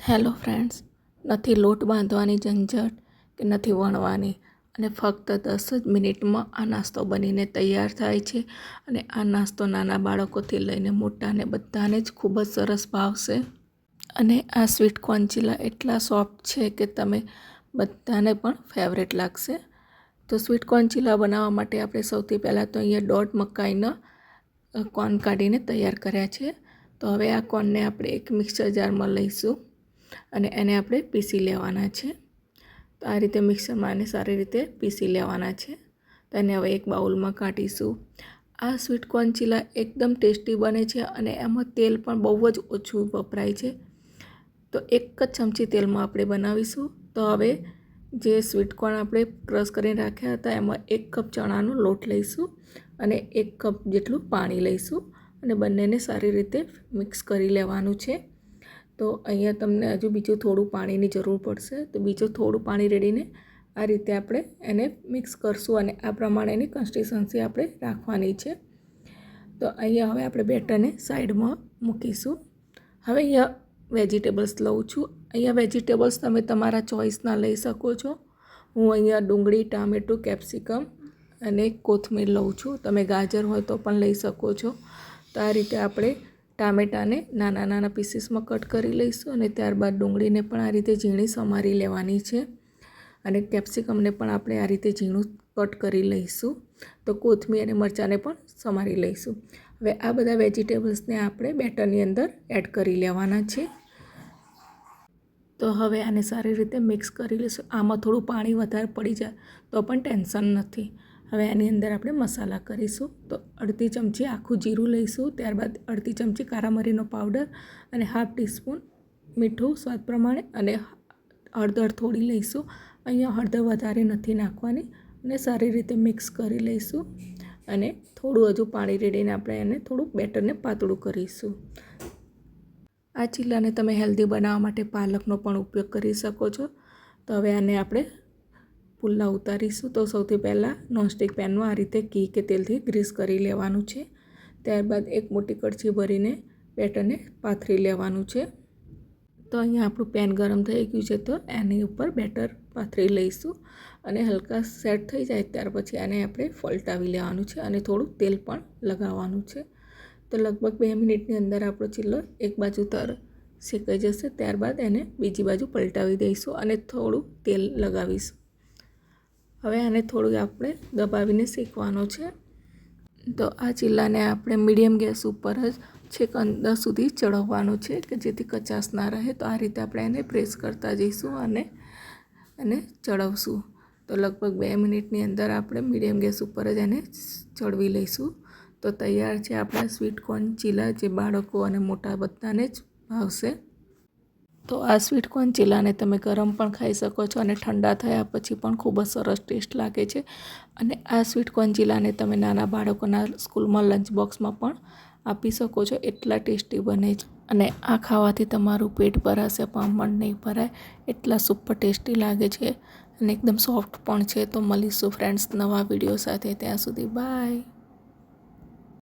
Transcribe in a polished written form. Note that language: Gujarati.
હેલો ફ્રેન્ડ્સ, નથી લોટ બાંધવાની ઝંઝટ કે નથી વણવાની અને ફક્ત 10 જ મિનિટમાં આ નાસ્તો બનીને તૈયાર થાય છે. અને આ નાસ્તો નાના બાળકોથી લઈને મોટાને બધાને જ ખૂબ જ સરસ ભાવશે. અને આ સ્વીટ કોર્ન ચીલા એટલા સોફ્ટ છે કે તમે બધાને પણ ફેવરેટ લાગશે. તો સ્વીટ કોર્ન ચીલા બનાવવા માટે આપણે સૌથી પહેલાં તો અહીંયા દોઢ મકાઈના કોર્ન કાઢીને તૈયાર કર્યા છે. તો હવે આ કોર્નને આપણે એક મિક્સર જારમાં લઈશું અને એને આપણે પીસી લેવાના છે. તો આ રીતે મિક્સરમાં આને સારી રીતે પીસી લેવાના છે. તો એને હવે એક બાઉલમાં કાઢીશું. આ સ્વીટ કોર્ન ચીલા એકદમ ટેસ્ટી બને છે અને એમાં તેલ પણ બહુ જ ઓછું વપરાય છે. તો એક જ ચમચી તેલમાં આપણે બનાવીશું. તો હવે જે સ્વીટ કોર્ન આપણે ક્રશ કરીને રાખ્યા હતા એમાં 1 કપ ચણાનો લોટ લઈશું અને 1 કપ જેટલું પાણી લઈશું અને બંનેને સારી રીતે મિક્સ કરી લેવાનું છે. તો અહીંયા તમને હજુ બીજું થોડું પાણીની જરૂર પડશે. તો બીજું થોડું પાણી રેડીને આ રીતે આપણે એને મિક્સ કરશું અને આ પ્રમાણેની કન્સિસ્ટન્સી આપણે રાખવાની છે. તો અહીંયા હવે આપણે બેટરને સાઈડમાં મૂકીશું. હવે અહીંયા વેજીટેબલ્સ લઉં છું. અહીંયા વેજીટેબલ્સ તમે તમારા ચોઈસના લઈ શકો છો. હું અહીંયા ડુંગળી, ટામેટું, કેપ્સિકમ અને કોથમીર લઉં છું. તમે ગાજર હોય તો પણ લઈ શકો છો. તો આ રીતે આપણે ટામેટાને નાના નાના પીસીસમાં કટ કરી લઈશું અને ત્યારબાદ ડુંગળીને પણ આ રીતે ઝીણી સમારી લેવાની છે અને કેપ્સિકમને પણ આપણે આ રીતે ઝીણું કટ કરી લઈશું. તો કોથમીર અને મરચાંને પણ સમારી લઈશું. હવે આ બધા વેજીટેબલ્સને આપણે બેટરની અંદર એડ કરી લેવાના છે. તો હવે આને સારી રીતે મિક્સ કરી લઈશું. આમાં થોડું પાણી વધારે પડી જાય તો પણ ટેન્શન નથી. હવે આની અંદર આપણે મસાલા કરીશું. તો અડધી ચમચી આખું જીરું લઈશું, ત્યારબાદ અડધી ચમચી કારા મરીનો પાવડર અને હાફ ટીસ્પૂન મીઠું સ્વાદ પ્રમાણે અને હળદર થોડી લઈશું. અહીંયા હળદર વધારે નથી નાખવાની અને સારી રીતે મિક્સ કરી લઈશું અને થોડું હજુ પાણી રેડીને આપણે એને થોડુંક બેટરને પાતળું કરીશું. આ ચીલાને તમે હેલ્ધી બનાવવા માટે પાલકનો પણ ઉપયોગ કરી શકો છો. તો હવે આને આપણે પુલ્લા ઉતારીશું. તો સૌથી પહેલાં નોનસ્ટિક પેનમાં આ રીતે ઘી કે તેલથી ગ્રીસ કરી લેવાનું છે. ત્યારબાદ એક મોટી કડછી ભરીને બેટરને પાથરી લેવાનું છે. તો અહીંયા આપણું પેન ગરમ થઈ ગયું છે તો એની ઉપર બેટર પાથરી લઈશું અને હલકા સેટ થઈ જાય ત્યાર પછી આને આપણે પલટાવી લેવાનું છે અને થોડું તેલ પણ લગાવવાનું છે. તો લગભગ 2 મિનિટની અંદર આપણો ચીલો એક બાજુ શેકાઈ જશે. ત્યારબાદ એને બીજી બાજુ પલટાવી દઈશું અને થોડું તેલ લગાવીશું. હવે આને થોડું આપણે દબાવીને શેકવાનો છે. તો આ ચીલાને આપણે મીડિયમ ગેસ ઉપર જ છેક અંદર સુધી ચડાવવાનો છે કે જેથી કચાશ ના રહે. તો આ રીતે આપણે એને પ્રેસ કરતા જઈશું અને એને ચડાવશું. તો લગભગ 2 મિનિટની અંદર આપણે મીડિયમ ગેસ ઉપર જ એને ચડવી લઈશું. તો તૈયાર છે આપણા સ્વીટ કોર્ન ચીલા, જે બાળકો અને મોટા બધાને જ ભાવશે. તો આ સ્વીટ કોર્ન ચીલાને તમે ગરમ પણ ખાઈ શકો છો અને ઠંડા થયા પછી પણ ખૂબ જ સરસ ટેસ્ટ લાગે છે. અને આ સ્વીટ કોર્ન ચીલાને તમે નાના બાળકોના સ્કૂલમાં લંચ બોક્સમાં પણ આપી શકો છો. એટલા ટેસ્ટી બને છે અને આ ખાવાથી તમારું પેટ ભરાશે પણ મન નહીં ભરાય. એટલા સુપર ટેસ્ટી લાગે છે અને એકદમ સોફ્ટ પણ છે. તો મળીશું ફ્રેન્ડ્સ નવા વિડીયો સાથે. ત્યાં સુધી બાય.